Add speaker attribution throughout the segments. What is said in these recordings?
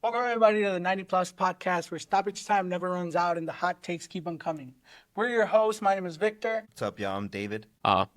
Speaker 1: Welcome everybody to the 90 Plus podcast where stoppage time never runs out and the hot takes keep on coming. We're your hosts. My name is Victor.
Speaker 2: What's up, y'all? I'm David.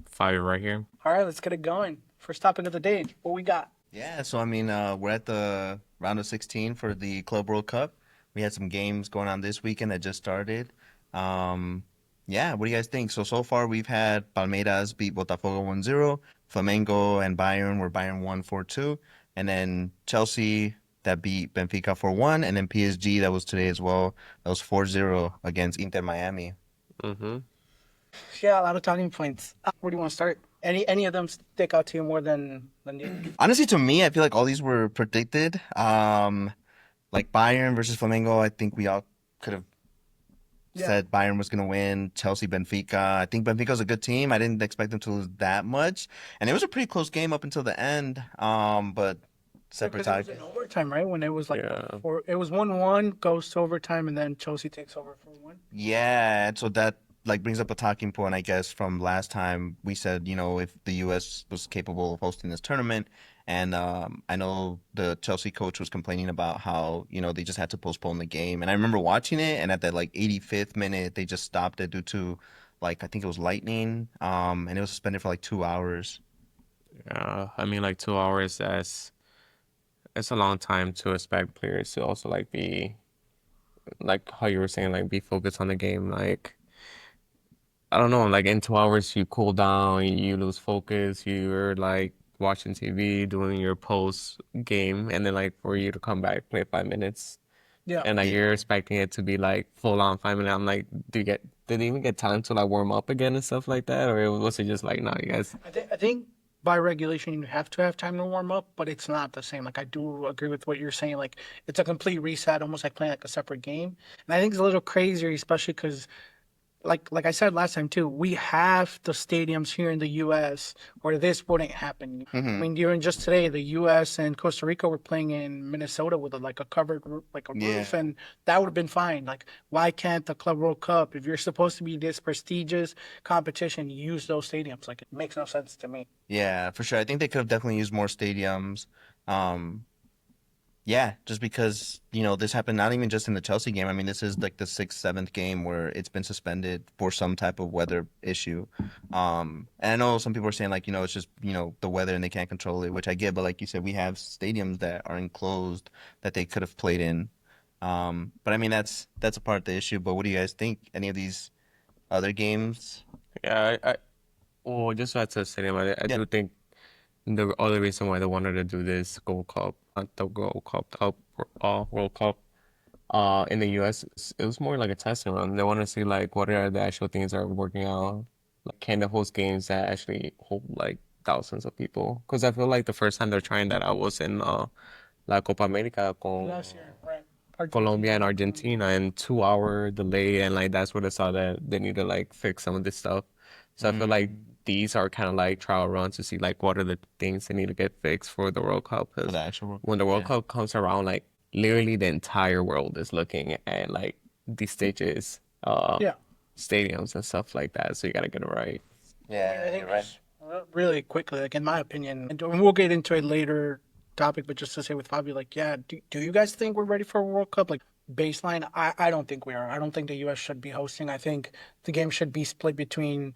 Speaker 3: Fire right here.
Speaker 1: All right, let's get it going. First topic of the day. What we got?
Speaker 2: Yeah, so we're at the round of 16 for the Club World Cup. We had some games going on this weekend that just started. Yeah, what do you guys think? So far we've had Palmeiras beat Botafogo 1-0, Flamengo and Bayern were Bayern 1 4-2, and then Chelsea that beat Benfica 4-1, and then PSG that was today as well. That was 4-0 against Inter Miami.
Speaker 3: Mm-hmm.
Speaker 1: Yeah, a lot of talking points. Where do you want to start? Any of them stick out to you more than you?
Speaker 2: Honestly, to me, I feel like all these were predicted. Like Bayern versus Flamengo, I think we all could have said Bayern was going to win. Chelsea, Benfica. I think Benfica's a good team. I didn't expect them to lose that much. And it was a pretty close game up until the end. But separate
Speaker 1: Because it was in overtime, right? When it was like it was 1-1, goes to overtime, and then Chelsea takes over for 1.
Speaker 2: Yeah, so that brings up a talking point, I guess, from last time. We said, if the U.S. was capable of hosting this tournament. And I know the Chelsea coach was complaining about how, they just had to postpone the game. And I remember watching it, and at that 85th minute, they just stopped it due to I think it was lightning. And it was suspended for 2 hours.
Speaker 3: Yeah, 2 hours, that's a long time to expect players to also be how you were saying, be focused on the game. I don't know, in 2 hours you cool down, you lose focus, you're watching TV, doing your post game, and then for you to come back, play 5 minutes.
Speaker 1: Yeah.
Speaker 3: And you're expecting it to be full on 5 minutes. I'm did they even get time to warm up again and stuff like that? Or was it just no, you guys?
Speaker 1: I think by regulation you have to have time to warm up, but it's not the same. I do agree with what you're saying. It's a complete reset, almost like playing a separate game. And I think it's a little crazier, especially because like I said last time too, we have the stadiums here in the U.S. where this wouldn't happen.
Speaker 2: Mm-hmm.
Speaker 1: I mean, even just today, the U.S. and Costa Rica were playing in Minnesota with a covered roof, roof, and that would have been fine. Why can't the Club World Cup, if you're supposed to be this prestigious competition, use those stadiums? It makes no sense to me.
Speaker 2: Yeah, for sure. I think they could have definitely used more stadiums. Yeah, just because, this happened not even just in the Chelsea game. I mean, this is the 6th, 7th game where it's been suspended for some type of weather issue. And I know some people are saying it's just, the weather and they can't control it, which I get. But like you said, we have stadiums that are enclosed that they could have played in. But I mean, that's a part of the issue. But what do you guys think? Any of these other games?
Speaker 3: Yeah, well, just to add to the stadium, I do think the other reason why they wanted to do this Gold Cup, not the Gold Cup, World Cup, in the U.S., it was more like a testing run. They want to see what are the actual things that are working out. Can they host games that actually hold thousands of people? Because I feel the first time they're trying that out was in La Copa America con
Speaker 1: Last year, right?
Speaker 3: Colombia and Argentina, and 2 hour delay, and that's where they saw that they need to fix some of this stuff. So I feel these are kind of trial runs to see what are the things that need to get fixed for the World Cup.
Speaker 2: For the actual World Cup?
Speaker 3: When the World Cup comes around, literally the entire world is looking at these stages, stadiums and stuff like that. So you gotta get it right.
Speaker 2: Yeah, you're right.
Speaker 1: Really quickly, in my opinion, and we'll get into a later topic, but just to say with Fabio, do you guys think we're ready for a World Cup? Baseline, I don't think we are. I don't think the U.S. should be hosting. I think the game should be split between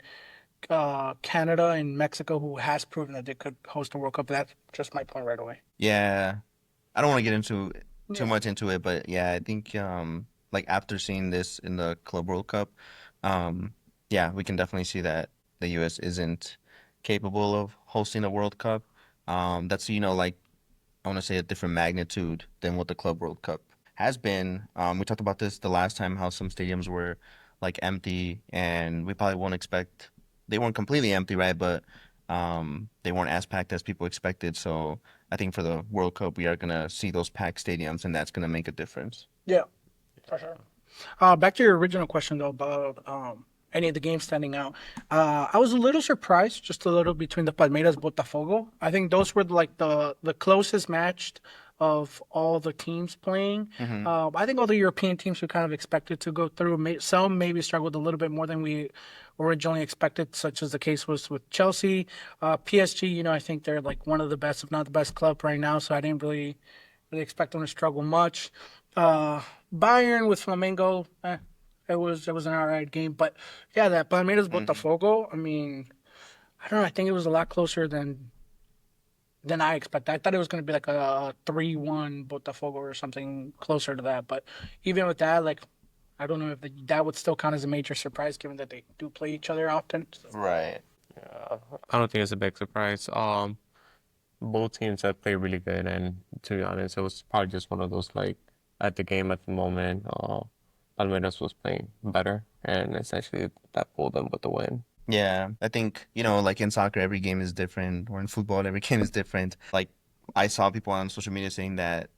Speaker 1: Canada and Mexico, who has proven that they could host a World Cup. That's just my point right away.
Speaker 2: Yeah, I don't want to get into too much into it, but yeah, I think after seeing this in the Club World Cup, yeah, we can definitely see that the U.S. isn't capable of hosting a World Cup. That's I want to say a different magnitude than what the Club World Cup has been. We talked about this the last time, how some stadiums were empty, and we probably won't expect. They weren't completely empty, right? But they weren't as packed as people expected. So I think for the World Cup, we are going to see those packed stadiums, and that's going to make a difference.
Speaker 1: Yeah, for sure. Back to your original question, though, about any of the games standing out. I was a little surprised, just a little, between the Palmeiras Botafogo. I think those were the closest matched of all the teams playing.
Speaker 2: Mm-hmm.
Speaker 1: I think all the European teams we kind of expected to go through. Some maybe struggled a little bit more than we originally expected, such as the case was with Chelsea. PSG, I think they're one of the best, if not the best club right now, so I didn't really really expect them to struggle much. Bayern with Flamengo, it was an alright game, but yeah, that Palmeiras Botafogo. I mean, I don't know. I think it was a lot closer than I expected. I thought it was going to be like a 3-1 Botafogo or something closer to that. But even with that, like, I don't know if that would still count as a major surprise, given that they do play each other often. So.
Speaker 2: Right.
Speaker 3: I don't think it's a big surprise. Both teams have played really good, and to be honest, it was probably just one of those like at the game at the moment, Palmeiras was playing better, and essentially that pulled them with the win.
Speaker 2: Yeah, I think, like in soccer, every game is different, or in football, every game is different. Like, I saw people on social media saying that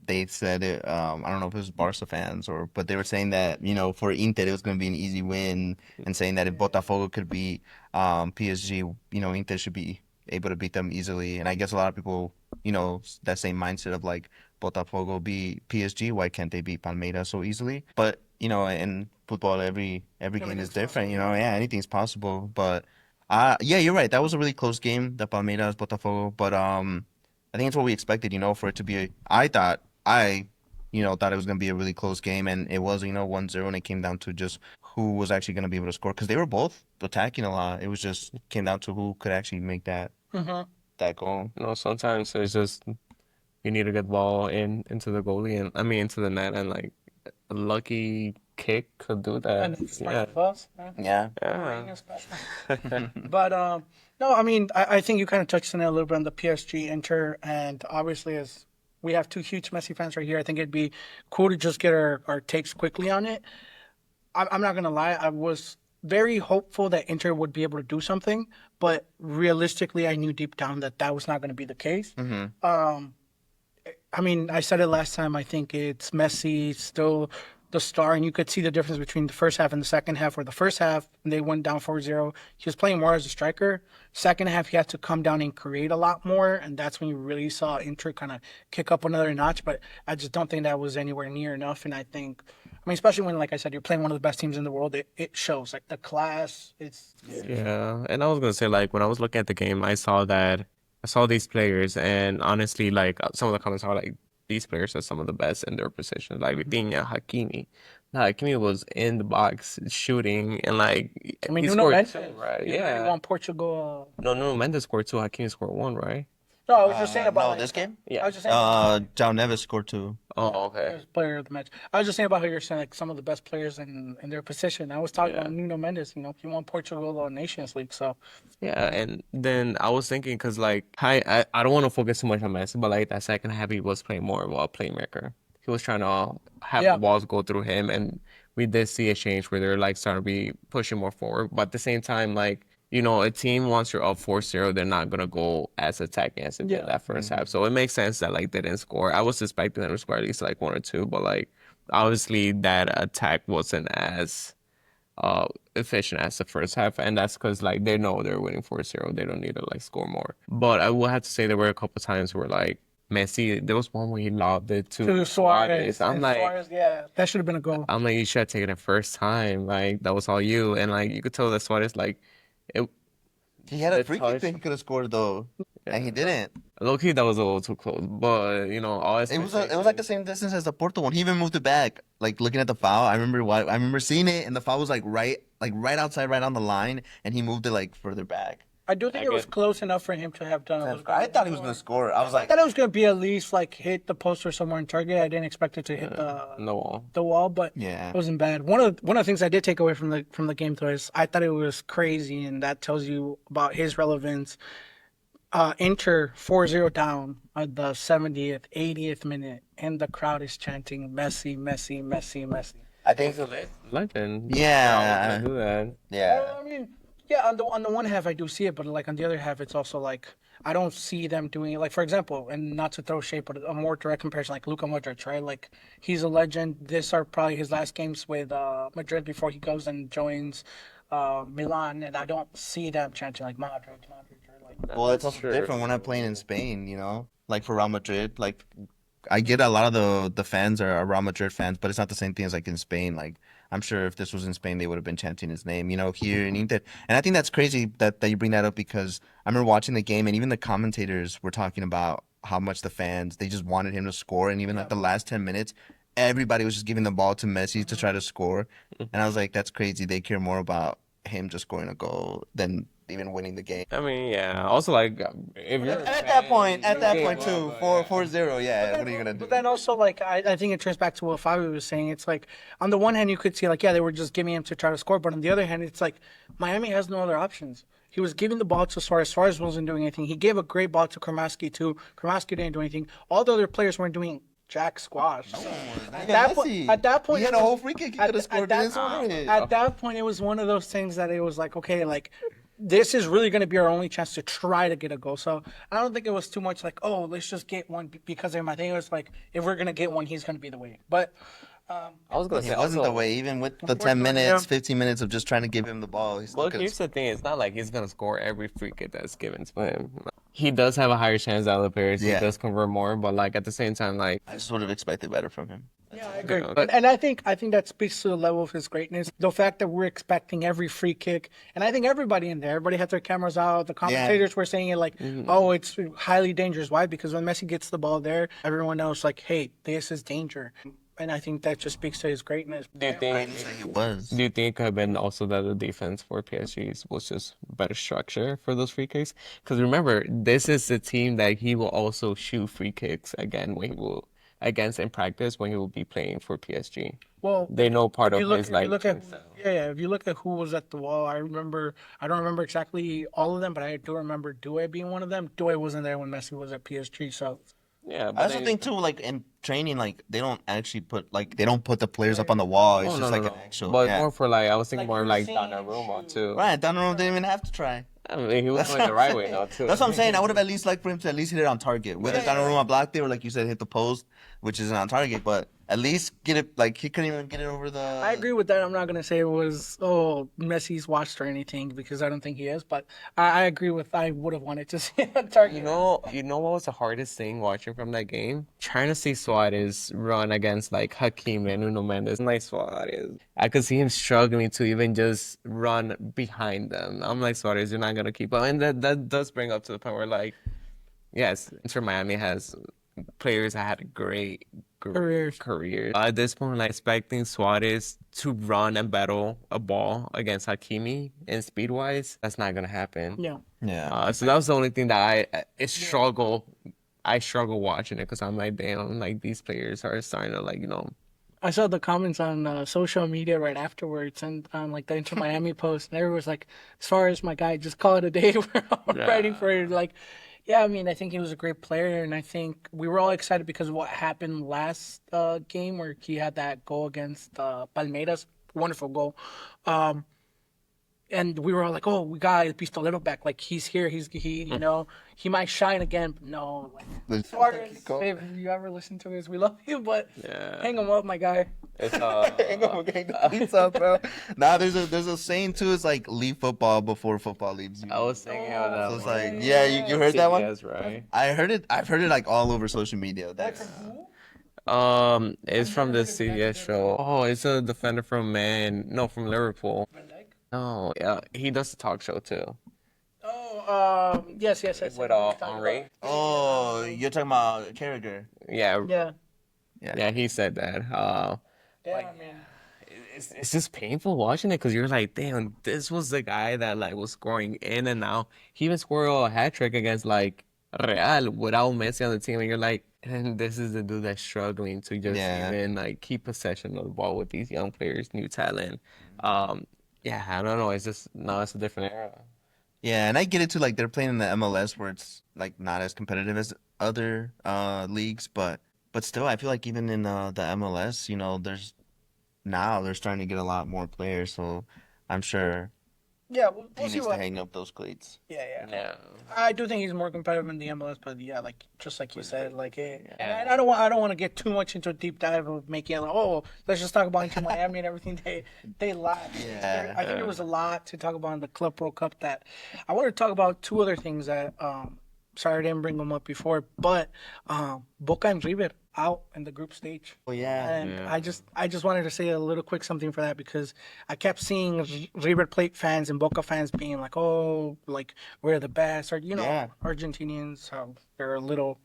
Speaker 2: they said it, I don't know if it was Barca fans but they were saying that, for Inter, it was going to be an easy win, and saying that if Botafogo could beat PSG, Inter should be able to beat them easily. And I guess a lot of people, that same mindset of like, Botafogo beat PSG, why can't they beat Palmeiras so easily? But, in football, every game is different, yeah, anything's possible. But, yeah, you're right. That was a really close game, the Palmeiras Botafogo. But I think it's what we expected, for it to be. I thought it was going to be a really close game, and it was, 1-0, and it came down to just who was actually going to be able to score, because they were both attacking a lot. It was just came down to who could actually make that goal.
Speaker 3: Sometimes it's just you need to get the ball into the goalie, and I mean into the net, and like a lucky kick could do that.
Speaker 1: And it's
Speaker 3: Yeah.
Speaker 2: Yeah.
Speaker 3: Yeah.
Speaker 1: But no, I mean, I think you kind of touched on it a little bit on the PSG Inter, and obviously as we have two huge Messi fans right here, I think it'd be cool to just get our takes quickly on it. I'm not gonna lie, I was very hopeful that Inter would be able to do something, but realistically, I knew deep down that was not going to be the case. I mean, I said it last time. I think it's Messi still the star, and you could see the difference between the first half and the second half. Where the first half, they went down 4-0, he was playing more as a striker. Second half, he had to come down and create a lot more, and that's when you really saw Inter kind of kick up another notch. But I just don't think that was anywhere near enough. And I mean, especially when, like I said, you're playing one of the best teams in the world, it shows. Like, the class, it's...
Speaker 3: Yeah, and I was gonna say, like, when I was looking at the game, I saw these players, and honestly, like, some of the comments are like, these players are some of the best in their position. Like Vitinha, Hakimi. Now, Hakimi was in the box shooting, and like
Speaker 1: I mean,
Speaker 3: he
Speaker 1: Nuno
Speaker 3: scored
Speaker 1: Mendes,
Speaker 3: two, right?
Speaker 1: you
Speaker 3: Yeah.
Speaker 1: want Portugal...
Speaker 3: No, Mendes scored two. Hakimi scored one, right?
Speaker 1: No, I was just saying about...
Speaker 2: No,
Speaker 1: like,
Speaker 2: this game?
Speaker 3: Yeah.
Speaker 1: I was just saying...
Speaker 2: João Neves scored 2.
Speaker 3: Oh, okay.
Speaker 1: Best player of the match. I was just saying about how you're saying like some of the best players in their position. I was talking
Speaker 3: Yeah.
Speaker 1: about Nuno Mendes. He won Portugal Nations League. So
Speaker 3: Yeah, and then I was thinking, because like I don't want to focus too much on Messi, but like that second half he was playing more of a playmaker. He was trying to have
Speaker 1: Yeah.
Speaker 3: the balls go through him, and we did see a change where they're like starting to be pushing more forward. But at the same time, like, a team once you're up 4-0, they're not gonna go as attacking as they did that first half. So it makes sense that like they didn't score. I was suspecting them to score at least like one or two, but like obviously that attack wasn't as efficient as the first half, and that's because like they know they're winning 4-0. They don't need to like score more. But I will have to say there were a couple times where like Messi, there was one where he lobbed it to
Speaker 1: Suarez.
Speaker 3: I'm
Speaker 1: and
Speaker 3: like,
Speaker 1: Suarez, yeah, that should have been a goal.
Speaker 3: you should have taken it first time. Like that was all you, and like you could tell that Suarez like it.
Speaker 2: He had a
Speaker 3: The
Speaker 2: free
Speaker 3: touch.
Speaker 2: kick that he could have scored, though, and he didn't.
Speaker 3: Low key, that was a little too close, but all
Speaker 2: It was like the same distance as the Porto one. He even moved it back. Like, looking at the foul, I remember seeing it, and the foul was like right outside, right on the line, and he moved it like further back.
Speaker 1: I do think it was close enough for him to have done it.
Speaker 2: I thought he was gonna score. I was
Speaker 1: I
Speaker 2: like,
Speaker 1: thought it was gonna be at least like hit the post or somewhere in target. I didn't expect it to hit
Speaker 3: no.
Speaker 1: the wall, but
Speaker 2: Yeah.
Speaker 1: it wasn't bad. One of the things I did take away from the game though is I thought it was crazy, and that tells you about his relevance. Inter 4-0 down at the 70th, 80th minute, and the crowd is chanting Messi, Messi, Messi, Messi.
Speaker 2: I think,
Speaker 3: Legend.
Speaker 2: Yeah.
Speaker 3: I do that.
Speaker 2: yeah.
Speaker 1: I mean, yeah, on the one half I do see it, but like on the other half, it's also like I don't see them doing it. Like, for example, and not to throw shade, but a more direct comparison, like Luka Modric, right? Like, he's a legend. These are probably his last games with Madrid before he goes and joins Milan, and I don't see them chanting like Modric, or like.
Speaker 2: Well, it's also different when I'm playing in Spain, like for Real Madrid. Like, I get a lot of the fans are Real Madrid fans, but it's not the same thing as like in Spain. Like, I'm sure if this was in Spain, they would have been chanting his name, here in Inter. And I think that's crazy that you bring that up, because I remember watching the game, and even the commentators were talking about how much the fans they just wanted him to score, and even like the last 10 minutes, everybody was just giving the ball to Messi to try to score, and I was like, that's crazy. They care more about him just scoring a goal than even winning the game.
Speaker 3: I mean, yeah. Also, like, if you're a
Speaker 2: At that point,
Speaker 3: fan,
Speaker 2: at
Speaker 3: you
Speaker 2: that
Speaker 3: gave
Speaker 2: point
Speaker 3: up,
Speaker 2: too,
Speaker 3: but
Speaker 2: four
Speaker 3: yeah.
Speaker 2: four zero, yeah. What are you gonna do?
Speaker 1: But then also, like, I think it turns back to what Fabio was saying. It's like, on the one hand, you could see, like, yeah, they were just giving him to try to score. But on the other hand, it's like, Miami has no other options. He was giving the ball to Suarez. Suarez wasn't doing anything. He gave a great ball to Kromaski, too. Kromaski didn't do anything. All the other players weren't doing jack squash. So at that point,
Speaker 2: he had
Speaker 1: it
Speaker 2: a
Speaker 1: was-
Speaker 2: whole free kick he could have scored. Didn't score it.
Speaker 1: at that point, it was one of those things that it was like, okay, like, this is really going to be our only chance to try to get a goal. So I don't think it was too much like, oh, let's just get one because of him. I think it was like, if we're going to get one, he's going to be the way. But
Speaker 3: I was gonna say
Speaker 2: It wasn't
Speaker 3: also,
Speaker 2: the way, even with the 10
Speaker 1: Unfortunately,
Speaker 2: minutes,
Speaker 1: yeah.
Speaker 2: 15 minutes of just trying to give him the ball. He still
Speaker 3: Well,
Speaker 2: could've
Speaker 3: here's the thing: it's not like he's gonna score every free kick that's given to him. He does have a higher chance than other players.
Speaker 2: Yeah.
Speaker 3: He does convert more, but like at the same time, like
Speaker 2: I sort of expected better from him.
Speaker 1: yeah, I agree.
Speaker 3: But-
Speaker 1: And I think that speaks to the level of his greatness. The fact that we're expecting every free kick, and I think everybody in there, everybody had their cameras out. The commentators were saying it like, oh, it's highly dangerous. Why? Because when Messi gets the ball there, everyone knows like, hey, this is danger. And I think that just speaks to his greatness.
Speaker 3: do you think?
Speaker 2: He was.
Speaker 3: Do you think it could have been also that the defense for PSG was just better structure for those free kicks? Because remember, this is the team that he will also shoot free kicks again when he will against in practice when he will be playing for PSG.
Speaker 1: Well,
Speaker 3: They know part
Speaker 1: if you
Speaker 3: of
Speaker 1: look,
Speaker 3: his
Speaker 1: if
Speaker 3: like.
Speaker 1: you look at if you look at who was at the wall, I don't remember exactly all of them, but I do remember Doué being one of them. Doué wasn't there when Messi was at PSG, so
Speaker 3: Yeah,
Speaker 2: I
Speaker 3: but
Speaker 2: also
Speaker 3: they-
Speaker 2: think too, like in training, like they don't actually they don't put the players up on the wall. It's
Speaker 3: Oh,
Speaker 2: just
Speaker 3: no,
Speaker 2: like
Speaker 3: no,
Speaker 2: an
Speaker 3: no.
Speaker 2: actual.
Speaker 3: But
Speaker 2: Yeah.
Speaker 3: more for like I was thinking
Speaker 1: Like
Speaker 3: more
Speaker 1: you're
Speaker 3: like
Speaker 1: seeing
Speaker 3: Donnarumma too.
Speaker 2: Right, Donnarumma didn't even have to try.
Speaker 3: I mean, he was going the right way though too.
Speaker 2: That's what I'm saying. I would have at least liked for him to at least hit it on target. Whether Donnarumma blocked it or like you said, hit the post, which isn't on target, but at least get it. Like he couldn't even get it over the.
Speaker 1: I agree with that. I'm not gonna say it was Messi's watched or anything because I don't think he is, but I agree with I would have wanted to see it on target.
Speaker 3: You know what was the hardest thing watching from that game? Trying to see Suarez run against like Hakim and Nuno Mendes. Like Suarez, I could see him struggling to even just run behind them. I'm like Suarez, you're not gonna keep up, and that does bring up to the point where like, yes, Inter Miami has players that had great careers. At this point, like expecting Suarez to run and battle a ball against Hakimi and speed wise, that's not gonna happen.
Speaker 1: Yeah.
Speaker 2: Yeah.
Speaker 3: So that was the only thing that I struggle watching it because I'm like, damn, like these players are starting to like,
Speaker 1: I saw the comments on social media right afterwards and on like the Inter Miami post, and everyone was like, as far as my guy, just call it a day. We're all writing for it. Like, yeah, I mean, I think he was a great player, and I think we were all excited because of what happened last game where he had that goal against Palmeiras. Wonderful goal. And we were all like, "Oh, we got El Pistolero back. Like he's here. He might shine again." But no, like, Suarez, if you ever listen to this, we love you, but hang him up, my guy.
Speaker 3: it's
Speaker 2: Hang on, we're getting the tweets out, bro. Nah, there's a saying too. It's like leave football before football leaves you.
Speaker 3: I was thinking of that.
Speaker 2: So it's
Speaker 3: one.
Speaker 2: like, yeah, you heard that one?
Speaker 3: Yes, right.
Speaker 2: I heard it. I've heard it like all over social media. That's
Speaker 3: It's from the CBS show. Oh, it's a defender from from Liverpool. No, yeah, he does the talk show too.
Speaker 1: Oh, yes.
Speaker 3: With Henri.
Speaker 2: oh, you're talking about Carragher.
Speaker 3: Yeah,
Speaker 1: Yeah.
Speaker 3: yeah, he said that.
Speaker 1: Yeah, man.
Speaker 3: It's just painful watching it because you're like, damn, this was the guy that like was scoring in and out. He even scored a hat trick against like Real without Messi on the team, and you're like, and this is the dude that's struggling to just even like keep possession of the ball with these young players, new talent. Yeah, I don't know. It's just now it's a different era.
Speaker 2: Yeah, and I get it too. Like they're playing in the MLS where it's like not as competitive as other leagues, but still, I feel like even in the MLS, they're starting to get a lot more players. So I'm sure
Speaker 1: Yeah,
Speaker 2: he
Speaker 1: we'll see
Speaker 2: needs to
Speaker 1: what.
Speaker 2: hang up those cleats.
Speaker 1: Yeah.
Speaker 3: Yeah.
Speaker 1: I do think he's more competitive in the MLS, but yeah, like just like you said, like, and I don't want to get too much into a deep dive of making it like, oh, let's just talk about Inter Miami and everything they lack.
Speaker 2: Yeah.
Speaker 1: I think there was a lot to talk about in the Club World Cup that I want to talk about two other things that sorry I didn't bring them up before, but Boca and River out in the group stage.
Speaker 2: Oh yeah.
Speaker 1: And I just wanted to say a little quick something for that because I kept seeing River Plate fans and Boca fans being like, oh, like we're the best, or
Speaker 2: Yeah.
Speaker 1: Argentinians, they're a little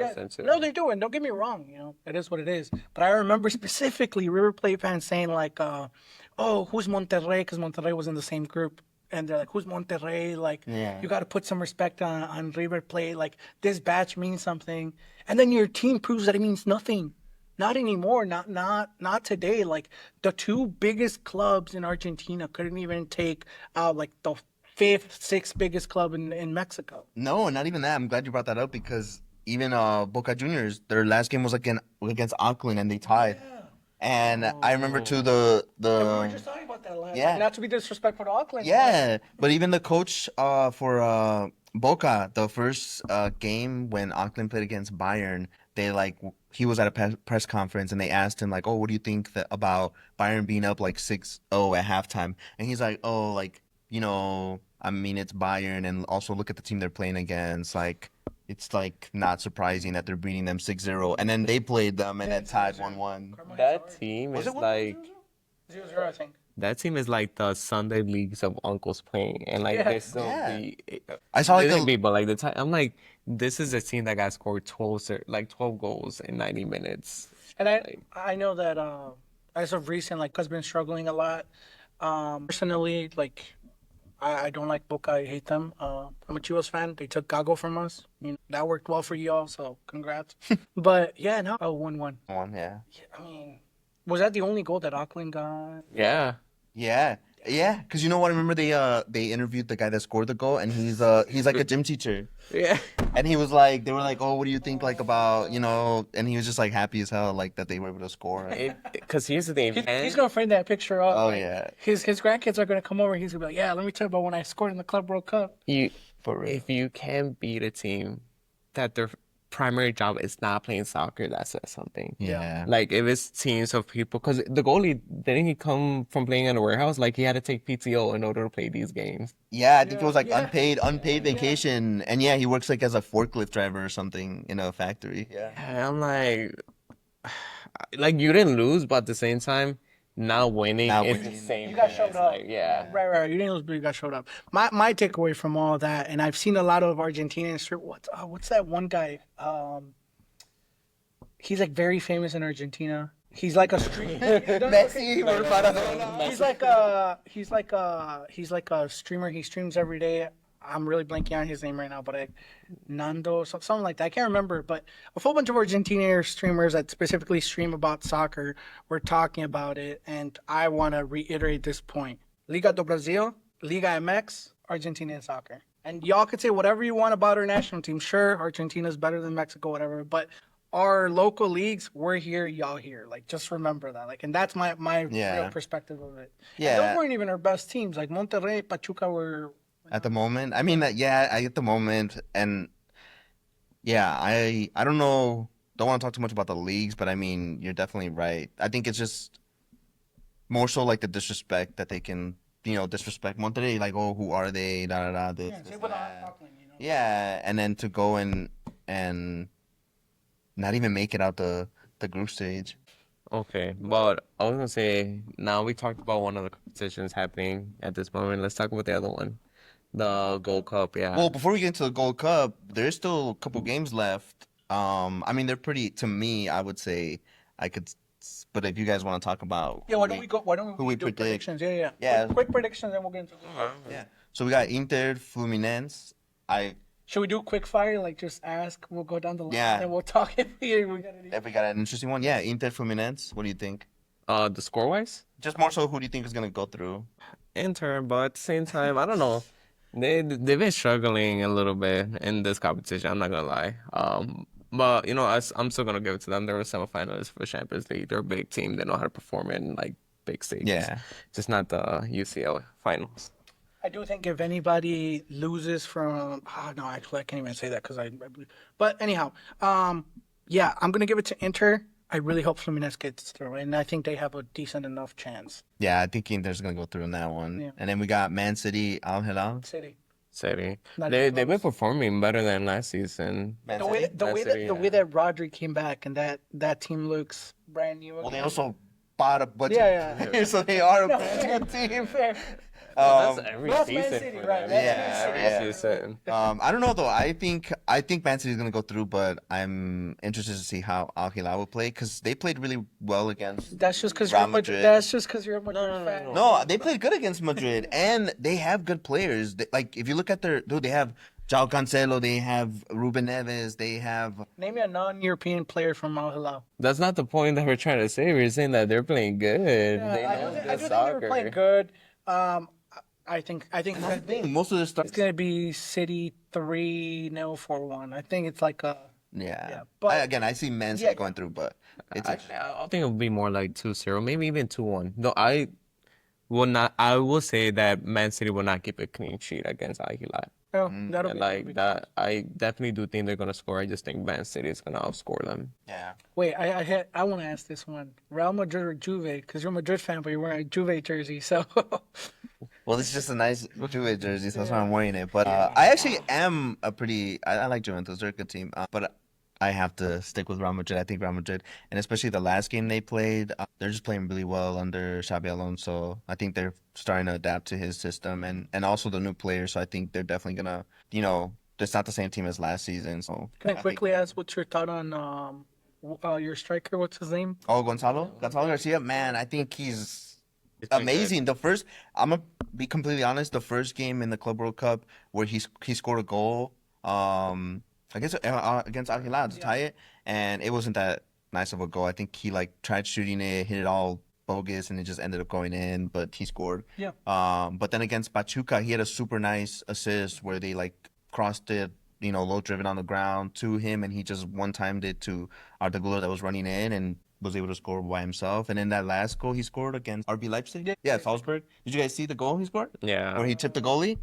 Speaker 3: Essentially.
Speaker 1: No, they do, and don't get me wrong. It is what it is. But I remember specifically River Plate fans saying like, "Oh, who's Monterrey?" Because Monterrey was in the same group, and they're like, "Who's Monterrey?" Like,
Speaker 2: Yeah.
Speaker 1: you got to put some respect on River Plate. Like, this batch means something, and then your team proves that it means nothing. Not anymore. Not today. Like, the two biggest clubs in Argentina couldn't even take out like the fifth, sixth biggest club in Mexico.
Speaker 2: No, not even that. I'm glad you brought that up because even Boca Juniors, their last game was against Auckland and they tied. And I remember too
Speaker 1: And we were just talking about that last.
Speaker 2: yeah.
Speaker 1: Like, not to be disrespectful to Auckland.
Speaker 2: yeah, but even the coach for Boca, the first game when Auckland played against Bayern, he was at a press conference and they asked him like, "Oh, what do you think about Bayern being up like 6-0 at halftime?" And he's like, "Oh, like, I mean, it's Bayern, and also look at the team they're playing against. Like, it's like not surprising that they're beating them 6-0, and then they played them and then tied 1-1.
Speaker 3: That team
Speaker 1: Was
Speaker 3: is
Speaker 1: it 1-0?
Speaker 3: like
Speaker 1: 0-0, I think.
Speaker 3: that team is like the Sunday leagues of uncles playing, and like
Speaker 1: Yeah.
Speaker 3: they still
Speaker 2: Yeah.
Speaker 3: be.
Speaker 2: I saw like
Speaker 3: They
Speaker 2: a
Speaker 3: didn't beat, but like the time, I'm like, this is a team that got scored 12 goals in 90 minutes.
Speaker 1: And I know that as of recent, like, has been struggling a lot. Personally, like, I don't like Boca. I hate them. I'm a Chivas fan. They took Gago from us. That worked well for y'all, so congrats. But yeah, no, 1-1.
Speaker 2: one, yeah.
Speaker 1: I mean, was that the only goal that Auckland got?
Speaker 3: Yeah,
Speaker 2: Yeah. Yeah, because you know what? I remember they interviewed the guy that scored the goal, and he's like a gym teacher,
Speaker 3: yeah.
Speaker 2: and he was like, they were like, "Oh, what do you think like about and he was just like happy as hell like that they were able to score.
Speaker 3: Because here's the thing,
Speaker 1: He's gonna frame that picture up.
Speaker 2: Oh
Speaker 1: like,
Speaker 2: yeah,
Speaker 1: His grandkids are gonna come over. He's gonna be like, "Yeah, let me tell you about when I scored in the Club World Cup."
Speaker 3: if you can beat a team that their primary job is not playing soccer, that says something.
Speaker 2: yeah.
Speaker 3: Like if it's teams of people, because the goalie didn't he come from playing in a warehouse? Like he had to take PTO in order to play these games.
Speaker 2: Yeah, I think it was like
Speaker 1: Yeah.
Speaker 2: unpaid vacation, and yeah, he works like as a forklift driver or something in a factory. Yeah.
Speaker 3: And I'm like you didn't lose, but at the same time, not winning
Speaker 2: Not
Speaker 3: is
Speaker 2: winning.
Speaker 3: the same.
Speaker 1: You got
Speaker 3: thing.
Speaker 1: showed
Speaker 3: It's
Speaker 1: up.
Speaker 3: like, yeah.
Speaker 1: Right. You didn't lose, but you got showed up. My takeaway from all of that, and I've seen a lot of Argentinians. What's that one guy? He's like very famous in Argentina. He's like a
Speaker 2: Messi, we're about to-
Speaker 1: he's like a streamer. He streams every day. I'm really blanking on his name right now, but Nando, something like that. I can't remember. But a full bunch of Argentinian streamers that specifically stream about soccer were talking about it, and I want to reiterate this point: Liga do Brasil, Liga MX, Argentinian soccer. And y'all could say whatever you want about our national team. Sure, Argentina's better than Mexico, whatever. But our local leagues, we're here, y'all here. Like, just remember that. Like, and that's my
Speaker 2: Yeah.
Speaker 1: real perspective of it.
Speaker 2: Yeah.
Speaker 1: And those weren't even our best teams. Like Monterrey, Pachuca were.
Speaker 2: At the moment, I mean, at the moment, and yeah, I don't know, don't want to talk too much about the leagues, but I mean, you're definitely right. I think it's just more so like the disrespect that they can, disrespect Monterrey, like, oh, who are they, da da da, this,
Speaker 1: Same with
Speaker 2: that.
Speaker 1: Auckland,
Speaker 2: Yeah, and then to go and not even make it out the group stage.
Speaker 3: Okay, but I was gonna say now we talked about one of the competitions happening at this moment. Let's talk about the other one, the Gold Cup. Yeah.
Speaker 2: Well, before we get into the Gold Cup, there's still a couple games left. I mean, they're pretty, to me, I would say but if you guys want to talk about
Speaker 1: Yeah, why don't we go? Why don't
Speaker 2: who
Speaker 1: we
Speaker 2: we
Speaker 1: do
Speaker 2: predict.
Speaker 1: predictions? Yeah.
Speaker 2: Yeah.
Speaker 1: Quick predictions, then we'll get into.
Speaker 2: Yeah. So we got Inter, Fluminense.
Speaker 1: Should we do quick fire? Like, just ask. We'll go down the line,
Speaker 2: Yeah.
Speaker 1: and we'll talk if we got any.
Speaker 2: If we got an interesting one, yeah, Inter, Fluminense. What do you think?
Speaker 3: The score wise,
Speaker 2: Just more so, who do you think is gonna go through?
Speaker 3: Inter, but at the same time, I don't know. They've been struggling a little bit in this competition. I'm not gonna lie. But I'm still gonna give it to them. They were semifinalists for Champions League. They're a big team. They know how to perform in like big stages.
Speaker 2: Yeah.
Speaker 3: Just not the UCL finals.
Speaker 1: I do think if anybody loses from, no, actually I can't even say that because I believe. But anyhow, yeah, I'm gonna give it to Inter. I really hope Fluminense gets through, and I think they have a decent enough chance.
Speaker 2: Yeah, I think Inter's gonna go through in that one.
Speaker 1: Yeah.
Speaker 2: And then we got Man City, Al Hilal.
Speaker 1: City. Not
Speaker 3: They've
Speaker 1: even
Speaker 3: been
Speaker 1: close.
Speaker 3: performing better than last season.
Speaker 2: Man
Speaker 1: The way,
Speaker 2: City?
Speaker 1: the way
Speaker 3: City,
Speaker 1: that the way that Rodri came back and that team looks brand new.
Speaker 2: Well, they also bought a bunch.
Speaker 1: Yeah.
Speaker 2: So they are a
Speaker 1: No,
Speaker 2: brand new team.
Speaker 1: fair.
Speaker 3: That's
Speaker 2: Um,
Speaker 3: every
Speaker 1: That's Man
Speaker 3: season
Speaker 1: City,
Speaker 3: for
Speaker 1: right?
Speaker 3: them.
Speaker 1: That's
Speaker 3: Yeah,
Speaker 1: Man
Speaker 3: every
Speaker 2: City.
Speaker 3: season.
Speaker 2: I don't know though. I think Man City's gonna go through, but I'm interested to see how Al Hilal will play because they played really well against
Speaker 1: That's just because you're
Speaker 2: Real
Speaker 1: a Madrid.
Speaker 2: Madrid.
Speaker 1: That's just because you're a Madrid
Speaker 3: no,
Speaker 1: fan.
Speaker 3: no.
Speaker 2: No, they played good against Madrid, and they have good players. Like if you look at their dude, they have João Cancelo, they have Ruben Neves, they have
Speaker 1: Name me a non-European player from Al Hilal.
Speaker 3: That's not the point that we're trying to say. We're saying that they're playing good. They know
Speaker 1: I
Speaker 3: good
Speaker 1: do think they were playing
Speaker 3: soccer.
Speaker 1: good. I think
Speaker 2: and that's the thing. Most of the
Speaker 1: it's
Speaker 2: stuff.
Speaker 1: gonna be City 3-0 4-1. I think it's like a
Speaker 2: Yeah,
Speaker 1: but
Speaker 2: again, I see Man
Speaker 1: yeah,
Speaker 2: City going through, but it's
Speaker 3: Actually, I think it would be more like 2-0, maybe even 2-1. No, I will not. I will say that Man City will not keep a clean sheet against Al Hilal.
Speaker 1: oh, that'll
Speaker 3: And
Speaker 1: that'll be
Speaker 3: like that, I definitely do think they're gonna score. I just think Man City is gonna outscore them.
Speaker 2: yeah.
Speaker 1: Wait, I want to ask this one: Real Madrid or Juve? Because you're a Madrid fan, but you're wearing a Juve jersey. So
Speaker 2: Well, it's just a nice Juve jersey, so that's why I'm wearing it. But I actually am a pretty. I like Juventus; they're a good team. But I have to stick with Real Madrid. I think Real Madrid, and especially the last game they played, they're just playing really well under Xabi Alonso. I think they're starting to adapt to his system, and also the new players. So I think they're definitely gonna, it's not the same team as last season. So
Speaker 1: can I
Speaker 2: I think.
Speaker 1: quickly ask what's your thought on your striker? What's his name?
Speaker 2: Oh, Gonzalo Garcia, man, I think he's
Speaker 3: It's been good.
Speaker 2: amazing. I'm gonna be completely honest. The first game in the Club World Cup where he scored a goal, I guess against Al Hilal to tie it, and it wasn't that nice of a goal. I think he like tried shooting it, hit it all bogus, and it just ended up going in. But he scored.
Speaker 1: Yeah.
Speaker 2: But then against Pachuca, he had a super nice assist where they like crossed it, low driven on the ground to him, and he just one timed it to Arda that was running in and was able to score by himself. And then that last goal he scored against RB Leipzig, yeah, Salzburg. Did you guys see the goal he scored?
Speaker 3: Yeah.
Speaker 2: Where he tipped the goalie?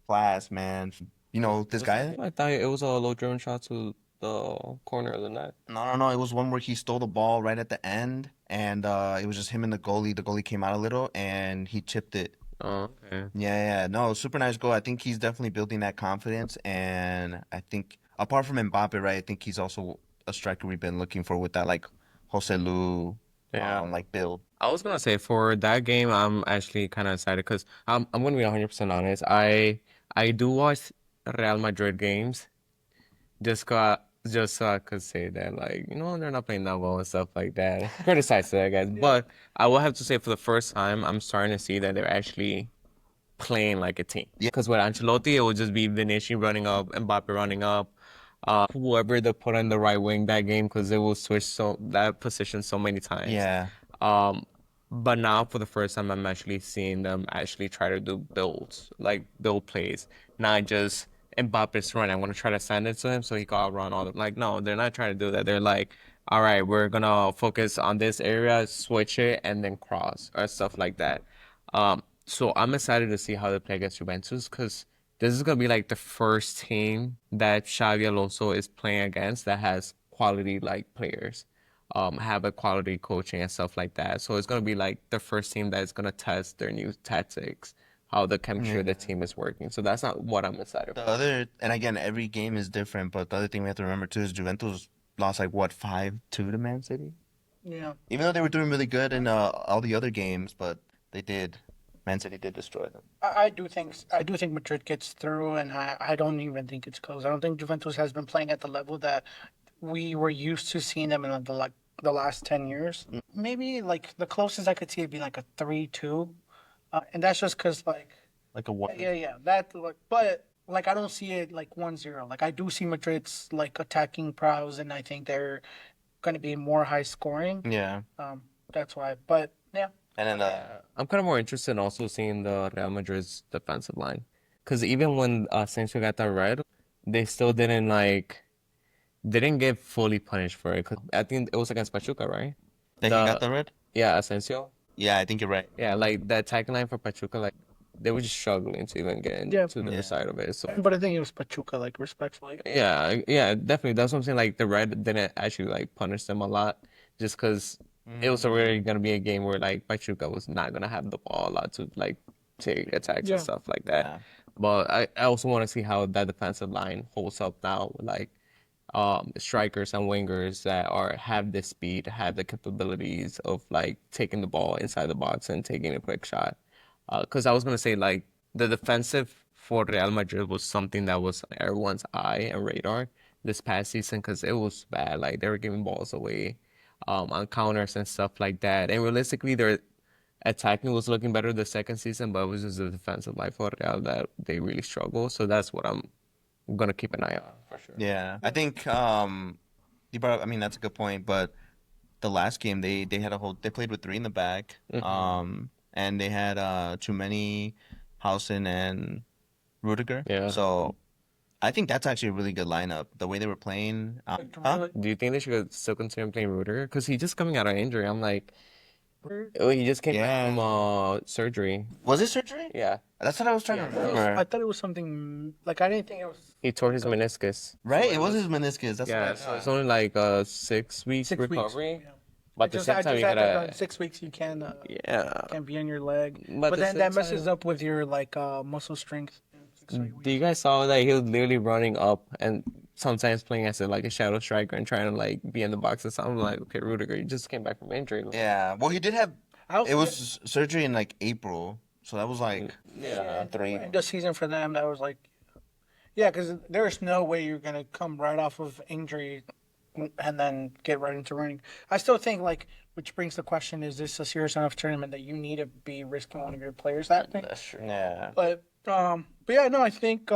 Speaker 2: Class, man. This guy?
Speaker 3: I thought it was a low driven shot to the corner of the net.
Speaker 2: No. It was one where he stole the ball right at the end, and it was just him and the goalie. The goalie came out a little, and he chipped it.
Speaker 3: Oh, okay.
Speaker 2: Yeah. No, super nice goal. I think he's definitely building that confidence, and I think apart from Mbappe, right, I think he's also a striker we've been looking for with that like Jose Lu,
Speaker 3: Yeah.
Speaker 2: like build.
Speaker 3: I was gonna say for that game, I'm actually kind of excited because I'm gonna be 100% honest. I do watch Real Madrid games just so I could say that like they're not playing that well and stuff like that. Criticize it, I guess. But I will have to say for the first time, I'm starting to see that they're actually playing like a team.
Speaker 2: Yeah.
Speaker 3: Because with Ancelotti, it would just be Vinicius running up, Mbappe running up, whoever they put on the right wing that game because they will switch that position so many times.
Speaker 2: Yeah.
Speaker 3: But now for the first time, I'm actually seeing them actually try to do like build plays, not just Mbappe's run. I want to try to send it to him so he can outrun all of them. Like, no, they're not trying to do that. They're like, all right, we're gonna focus on this area, switch it, and then cross or stuff like that. So I'm excited to see how they play against Juventus because this is gonna be like the first team that Xavi Alonso is playing against that has quality like players, have a quality coaching and stuff like that. So it's gonna be like the first team that is gonna test their new tactics, how the chemistry of the team is working. So that's not what I'm excited
Speaker 2: The
Speaker 3: for.
Speaker 2: other, and again, every game is different, but the other thing we have to remember too is Juventus lost like what 5-2 to Man City.
Speaker 1: Yeah.
Speaker 2: Even though they were doing really good in all the other games, but Man City did destroy them.
Speaker 1: I do think Madrid gets through, and I don't even think it's close. I don't think Juventus has been playing at the level that we were used to seeing them in the last 10 years. Maybe like the closest I could see would be like a 3-2, and that's just because
Speaker 2: Like a what?
Speaker 1: yeah that but like I don't see it like 1-0. Like I do see Madrid's like attacking prowess, and I think they're going to be more high scoring.
Speaker 2: Yeah.
Speaker 1: That's why. But yeah.
Speaker 2: And then
Speaker 3: I'm kind of more interested in also seeing the Real Madrid's defensive line. Because even when Sancho got that red, they still didn't get fully punished for it. 'Cause I think it was against Pachuca, right?
Speaker 2: he got the red.
Speaker 3: Yeah, Asensio.
Speaker 2: Yeah, I think you're right.
Speaker 3: Yeah, like the attacking line for Pachuca, like they were just struggling to even get
Speaker 1: Yeah.
Speaker 3: to the side of it. So
Speaker 1: But I think it was Pachuca, like respectfully.
Speaker 3: yeah, definitely. That's what I'm saying. Like the red didn't actually like punish them a lot, just because it was already gonna be a game where like Pachuca was not gonna have the ball a lot to like take attacks
Speaker 1: Yeah.
Speaker 3: and stuff like that.
Speaker 2: Yeah.
Speaker 3: But I also want to see how that defensive line holds up now with like strikers and wingers that have the speed, have the capabilities of like taking the ball inside the box and taking a quick shot. Because I was gonna say like the defensive for Real Madrid was something that was on everyone's eye and radar this past season because it was bad. Like they were giving balls away, on counters and stuff like that. And realistically, their attacking was looking better the second season, but it was just the defensive life for Real that they really struggle. So that's what I'm gonna keep an eye on for sure.
Speaker 2: Yeah, I think you brought up, I mean that's a good point, but the last game they had a whole they played with three in the back, and they had too many Housen and Rudiger.
Speaker 3: Yeah.
Speaker 2: So I think that's actually a really good lineup. The way they were playing. Huh?
Speaker 3: Do you think they should still consider playing Rudiger? Because he just coming out of injury. I'm like, oh, he just came back from surgery.
Speaker 2: Was it surgery?
Speaker 3: Yeah,
Speaker 2: That's what I was trying to remember.
Speaker 1: I thought it was something like I didn't think it was
Speaker 3: he tore his meniscus.
Speaker 2: Right? It was his meniscus. That's
Speaker 3: Yeah,
Speaker 2: what
Speaker 3: so it's only like 6 weeks
Speaker 1: 6 weeks.
Speaker 3: recovery.
Speaker 1: Yeah.
Speaker 3: But at the same time, you gotta.
Speaker 1: in 6 weeks you can
Speaker 3: Yeah.
Speaker 1: can be on your leg,
Speaker 3: But
Speaker 1: but
Speaker 3: at the
Speaker 1: then that
Speaker 3: same
Speaker 1: messes
Speaker 3: time-
Speaker 1: up with your like muscle strength. 6 or 8
Speaker 3: Do
Speaker 1: weeks.
Speaker 3: you guys saw that he was literally running up and sometimes playing as like a shadow striker and trying to like be in the box or something? Like, okay, Rudiger, you just came back from injury. Like,
Speaker 2: Yeah. Well, he did have.
Speaker 1: I-
Speaker 2: It was surgery in like April, so that was like
Speaker 3: yeah.
Speaker 2: 3.
Speaker 1: end of season for them. That was like, yeah, because there's no way you're gonna come right off of injury and then get right into running. I still think like, which brings the question: is this a serious enough tournament that you need to be risking one of your players that thing?
Speaker 3: That's true.
Speaker 2: Yeah.
Speaker 1: But yeah, no, I think.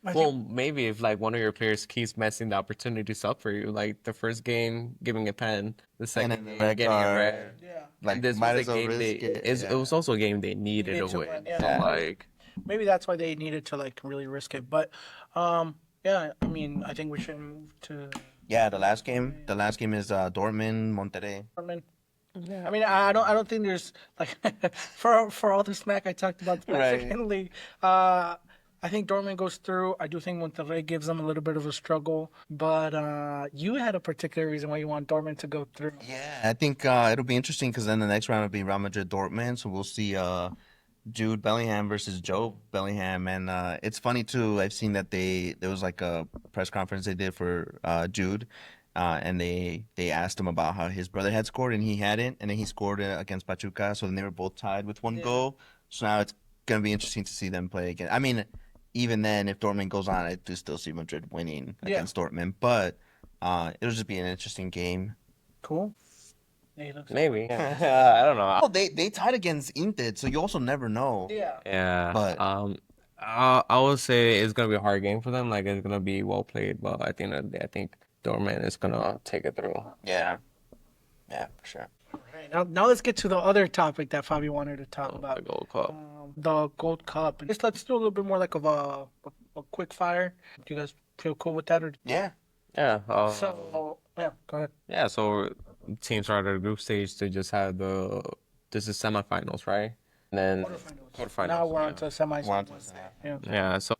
Speaker 3: Well, maybe if like one of your players keeps messing the opportunities up for you, like the first game giving a pen, the second
Speaker 2: then the
Speaker 3: game
Speaker 2: red
Speaker 3: getting a
Speaker 2: card.
Speaker 3: red.
Speaker 1: yeah,
Speaker 2: Like
Speaker 3: This
Speaker 2: might
Speaker 3: was
Speaker 2: as
Speaker 3: a
Speaker 2: well
Speaker 3: game
Speaker 2: risk
Speaker 3: they,
Speaker 2: it.
Speaker 3: it was also a game they needed
Speaker 1: Needed
Speaker 3: to
Speaker 1: to
Speaker 3: win.
Speaker 1: win, yeah.
Speaker 3: So, like,
Speaker 1: maybe that's why they needed to like really risk it. But yeah, I mean, I think we should move to.
Speaker 2: Yeah, the last game. The last game is Dortmund Monterrey.
Speaker 1: I mean, I don't think there's like for all the smack I talked about the
Speaker 2: Right.
Speaker 1: Mexican league. I think Dortmund goes through. I do think Monterrey gives them a little bit of a struggle, but you had a particular reason why you want Dortmund to go through.
Speaker 2: Yeah, I think it'll be interesting because then the next round will be Real Madrid Dortmund, so we'll see Jude Bellingham versus Joe Bellingham, and it's funny too. I've seen that there was like a press conference they did for Jude, and they asked him about how his brother had scored and he hadn't, and then he scored against Pachuca, so then they were both tied with one goal. So now it's gonna be interesting to see them play again. I mean, even then, if Dortmund goes on, I do still see Madrid winning against Dortmund, but it'll just be an interesting game.
Speaker 1: Cool. Yeah, he looks-
Speaker 3: maybe. I don't know.
Speaker 2: Oh, they tied against Inter, so you also never know.
Speaker 1: Yeah.
Speaker 3: Yeah.
Speaker 2: But-
Speaker 3: I would say it's gonna be a hard game for them. Like it's gonna be well played, but at the end of the day, I think Dortmund is gonna take it through.
Speaker 2: Yeah, yeah, for sure.
Speaker 1: Right, now let's get to the other topic that Fabi wanted to talk
Speaker 3: The
Speaker 1: about.
Speaker 3: Gold Cup.
Speaker 1: The Gold Cup. Let's do a little bit more like of a quick fire. Do you guys feel cool with that? Or
Speaker 2: Yeah.
Speaker 3: Yeah.
Speaker 1: so yeah, go ahead.
Speaker 3: Yeah. So teams are at the group stage to just have this is semifinals, right? And then quarterfinals.
Speaker 1: Now we're on to semis.
Speaker 2: We're on to
Speaker 1: Yeah.
Speaker 3: Yeah, so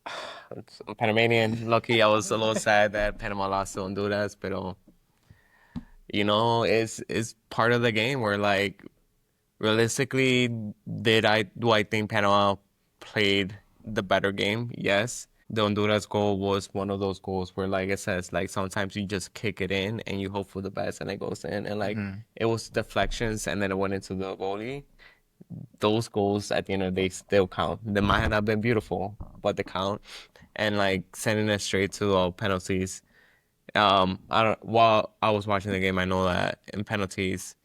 Speaker 3: I'm Panamanian. Lucky I was a little sad that Panama lost to Honduras, but you know, it's part of the game where like realistically, do I think Panama played the better game? Yes. The Honduras goal was one of those goals where like it says like sometimes you just kick it in and you hope for the best and it goes in and like it was deflections and then it went into the goalie. Those goals at the end of the day still count. They might not have been beautiful, but they count. And like sending it straight to penalties. While I was watching the game, I know that in penalties,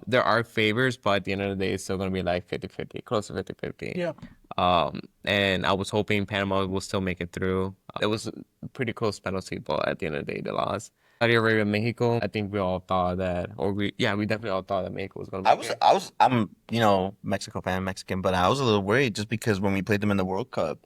Speaker 3: there are favors, but at the end of the day, it's still gonna be like 50-50, close to 50-50.
Speaker 1: Yeah.
Speaker 3: And I was hoping Panama will still make it through. It was a pretty close penalty, but at the end of the day, they lost. Saudi Arabia, Mexico. I think we all thought that, we definitely all thought that Mexico was gonna.
Speaker 2: I'm Mexico fan, Mexican, but I was a little worried just because when we played them in the World Cup,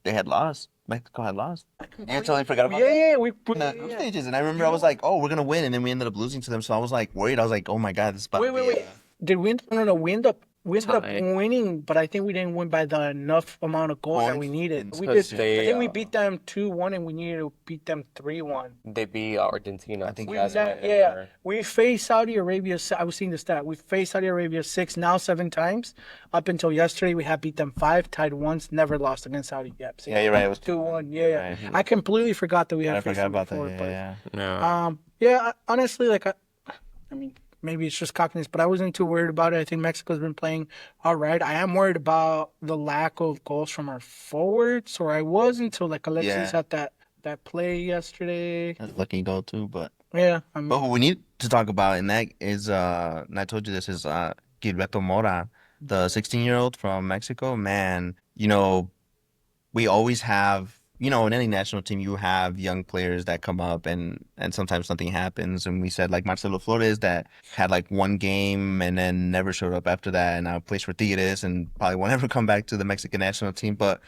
Speaker 2: they had lost. Mexico had lost. You totally forgot about that?
Speaker 1: Yeah, we
Speaker 2: In the group stages, and I remember I was like, "Oh, we're gonna win," and then we ended up losing to them. So I was like worried. I was like, "Oh my god, this is about to be
Speaker 1: Wait. Did we? No. We ended up
Speaker 3: Tied.
Speaker 1: winning, but I think we didn't win by the enough amount of goals that we
Speaker 2: Points.
Speaker 1: needed.
Speaker 2: It's
Speaker 1: We
Speaker 3: 'cause
Speaker 1: did.
Speaker 3: they,
Speaker 1: I think we beat them 2-1, and we needed to beat them 3-1.
Speaker 3: They beat Argentina.
Speaker 2: I think
Speaker 1: We,
Speaker 3: that's why they
Speaker 1: yeah,
Speaker 3: were-
Speaker 1: we faced Saudi Arabia. I was seeing the stat. We faced Saudi Arabia 6, now 7 times. Up until yesterday, we had beat them 5, tied once, never lost against Saudi. Yep. See,
Speaker 2: Yeah, you're right. It was
Speaker 1: 2-1. Yeah.
Speaker 2: Right.
Speaker 1: I completely forgot that we had
Speaker 2: I
Speaker 1: faced
Speaker 2: forgot
Speaker 1: them
Speaker 2: about that.
Speaker 1: before.
Speaker 2: Yeah,
Speaker 1: but,
Speaker 2: yeah.
Speaker 3: Yeah.
Speaker 1: honestly, like, I mean, maybe it's just cockiness, but I wasn't too worried about it. I think Mexico's been playing all right. I am worried about the lack of goals from our forwards, or I was until like Alexis
Speaker 2: Yeah.
Speaker 1: had that play yesterday.
Speaker 2: That's a lucky goal too, but
Speaker 1: Yeah,
Speaker 2: what we need to talk about, and that is and I told you this is Gilberto Mora, the 16-year-old from Mexico. Man, we always have, in any national team, you have young players that come up and sometimes nothing happens. And we said like Marcelo Flores that had like one game and then never showed up after that, and now plays for Tigres and probably won't ever come back to the Mexican national team. But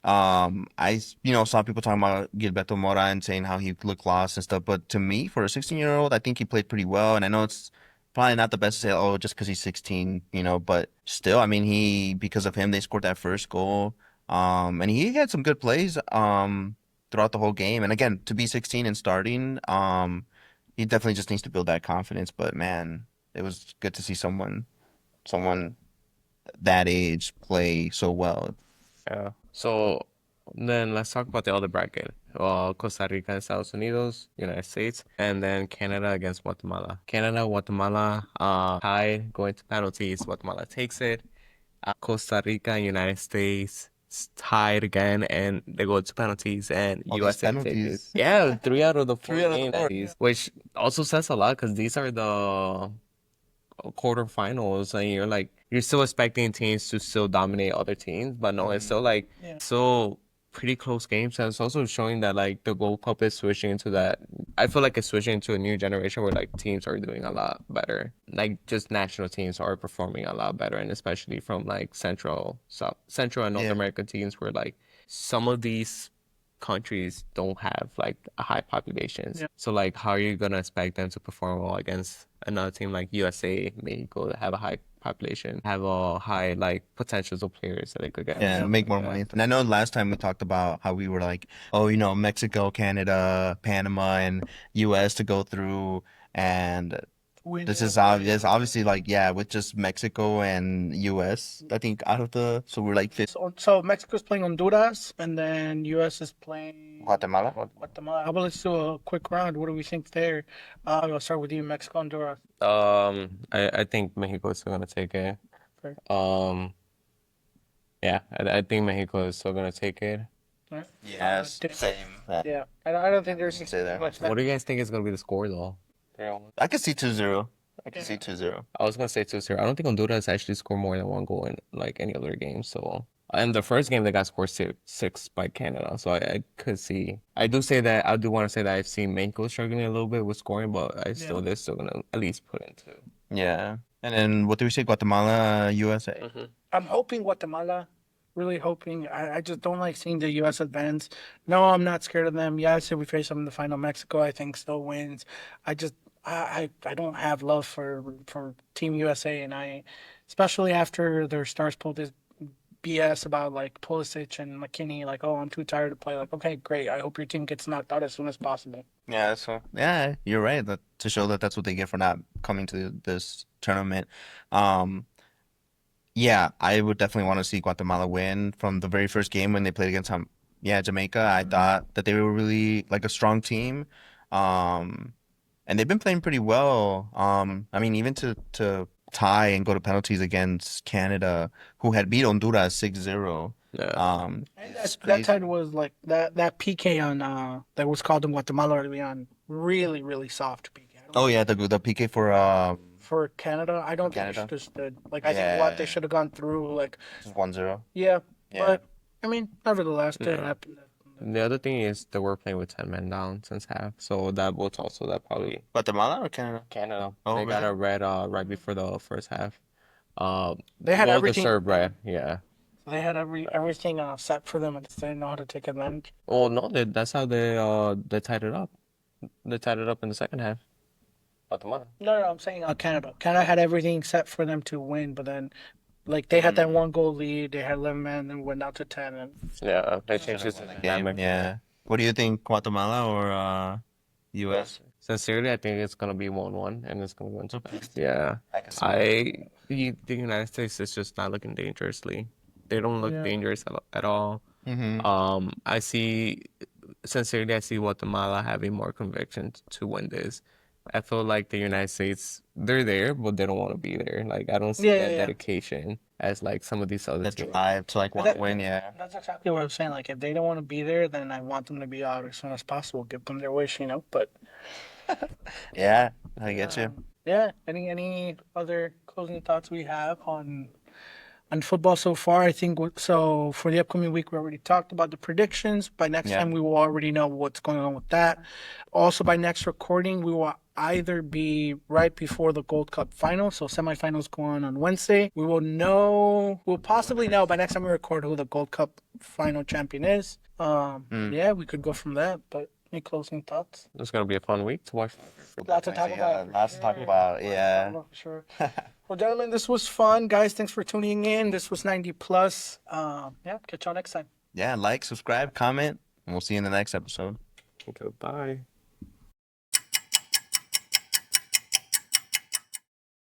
Speaker 2: saw people talking about Gilberto Mora and saying how he looked lost and stuff. But to me, for a 16-year-old, I think he played pretty well. And I know it's probably not the best to say, oh, just because he's 16, but still, I mean, because of him, they scored that first goal. And he had some good plays, throughout the whole game. And again, to be 16 and starting, he definitely just needs to build that confidence. But man, it was good to see someone that age play so well.
Speaker 3: Yeah. So then let's talk about the other bracket. Costa Rica and Estados Unidos, United States, and then Canada against Guatemala. Canada, Guatemala, tied going to penalties. Guatemala takes it. Costa Rica and United States tied again, and they go to penalties, and
Speaker 2: All these
Speaker 3: USA takes it.
Speaker 2: penalties.
Speaker 3: Yeah, 3 out of the 4
Speaker 2: 3 out of the
Speaker 3: games,
Speaker 2: 4.
Speaker 3: which also says a lot because these are the quarterfinals, and you're still expecting teams to still dominate other teams, but no, it's still still pretty close games, and it's also showing that like the Gold Cup is switching into that. I feel like it's switching into a new generation where like teams are doing a lot better, like just national teams are performing a lot better, and especially from like Central and North
Speaker 2: Yeah.
Speaker 3: American teams where like some of these countries don't have like a high populations.
Speaker 1: Yeah.
Speaker 3: So like how are you gonna expect them to perform well against another team like USA, Mexico that have a high population, have a high like potentials of players that they could get.
Speaker 2: Yeah, make more money. And I know last time we talked about how we were like, oh, Mexico, Canada, Panama, and US to go through. And this is obvious. Obviously, like, yeah, with just Mexico and US, I think so we're like fifth.
Speaker 1: So Mexico's playing Honduras, and then U.S. is playing
Speaker 2: Guatemala.
Speaker 1: Guatemala. How about let's do a quick round? What do we think there? I'll start with you, Mexico, Honduras.
Speaker 3: I think Mexico is still gonna take it.
Speaker 1: Fair.
Speaker 3: Yeah, I think Mexico is still gonna take it.
Speaker 1: All right.
Speaker 2: Yes, same.
Speaker 1: Yeah, I don't think there's
Speaker 2: Say that.
Speaker 1: much.
Speaker 3: What do you guys think is gonna be the score though?
Speaker 2: I could see 2-0. I could see 2-0.
Speaker 3: I was gonna say 2-0. I don't think Honduras actually scored more than one goal in like any other game. So, in the first game, they got scored six by Canada. So I could see. I do want to say that I've seen Mexico struggling a little bit with scoring, but they're still gonna at least put in 2.
Speaker 2: Yeah. And then what do we say? Guatemala, USA.
Speaker 1: I'm hoping Guatemala. Really hoping. I just don't like seeing the U.S. advance. No, I'm not scared of them. Yeah, I said we face them in the final. Mexico, I think, still wins. I don't have love for Team USA, and especially after their stars pulled this BS about like Pulisic and McKinney, like, oh, I'm too tired to play. Like, okay, great. I hope your team gets knocked out as soon as possible.
Speaker 2: Yeah, yeah, you're right. To show that that's what they get for not coming to this tournament. Yeah, I would definitely want to see Guatemala win from the very first game when they played against Jamaica. I thought that they were really like a strong team. And they've been playing pretty well. I mean, even to tie and go to penalties against Canada, who had beat Honduras 6-0.
Speaker 3: Yeah.
Speaker 1: That time was like that PK on that was called in Guatemala early on. Really, really soft PK.
Speaker 2: Oh yeah, the PK
Speaker 1: for Canada, I don't think they should have stood. Like I think they should have gone through like
Speaker 2: 1-0.
Speaker 1: Yeah, but I mean, nevertheless, it happened.
Speaker 3: The other thing is that we're playing with 10 men down since half, so that was also that probably
Speaker 2: Guatemala or Canada?
Speaker 3: Canada.
Speaker 2: Oh,
Speaker 3: they got
Speaker 2: really?
Speaker 3: a red right before the first half.
Speaker 1: They had everything.
Speaker 3: Deserved red, yeah.
Speaker 1: They had everything set for them, and they didn't know how to take advantage.
Speaker 3: Well, no, that's how they tied it up. They tied it up in the second half. Guatemala.
Speaker 1: No, I'm saying Canada. Canada had everything set for them to win, but then, like, they had that 1-goal lead. They had 11 men, and went down to 10. And
Speaker 3: Yeah, they changed the dynamic.
Speaker 2: Yeah. What do you think, Guatemala or U.S.?
Speaker 3: Sincerely, I think it's gonna be 1-1, and it's gonna go into penalties. Yeah,
Speaker 2: I can see
Speaker 3: the United States is just not looking dangerously. They don't look dangerous at all. I see Guatemala having more conviction to win this, I feel like the United States, they're there, but they don't want to be there. Like I don't see
Speaker 1: Yeah, yeah,
Speaker 3: that
Speaker 1: yeah.
Speaker 3: dedication as like some of these other
Speaker 2: The
Speaker 3: teams.
Speaker 2: drive to like want to win, yeah.
Speaker 1: That's exactly what I'm saying. Like, if they don't want to be there, then I want them to be out as soon as possible. Give them their wish, you know. But
Speaker 2: Yeah, I get you.
Speaker 1: yeah. Any other closing thoughts we have on football so far? I think so. For the upcoming week, we already talked about the predictions. By next
Speaker 2: Yeah.
Speaker 1: time, we will already know what's going on with that. Also, by next recording, we will either be right before the Gold Cup final, so semifinals go on Wednesday. We'll possibly know by next time we record who the Gold Cup final champion is. Yeah, we could go from that. But any closing thoughts?
Speaker 3: It's gonna be a fun week to watch.
Speaker 1: Lots to talk about.
Speaker 2: Lots to talk about, yeah.
Speaker 1: For sure. Well, gentlemen, this was fun. Guys, thanks for tuning in. This was 90 plus. Yeah, catch y'all next time.
Speaker 2: Yeah, like, subscribe, comment, and we'll see you in the next episode.
Speaker 3: Okay, bye.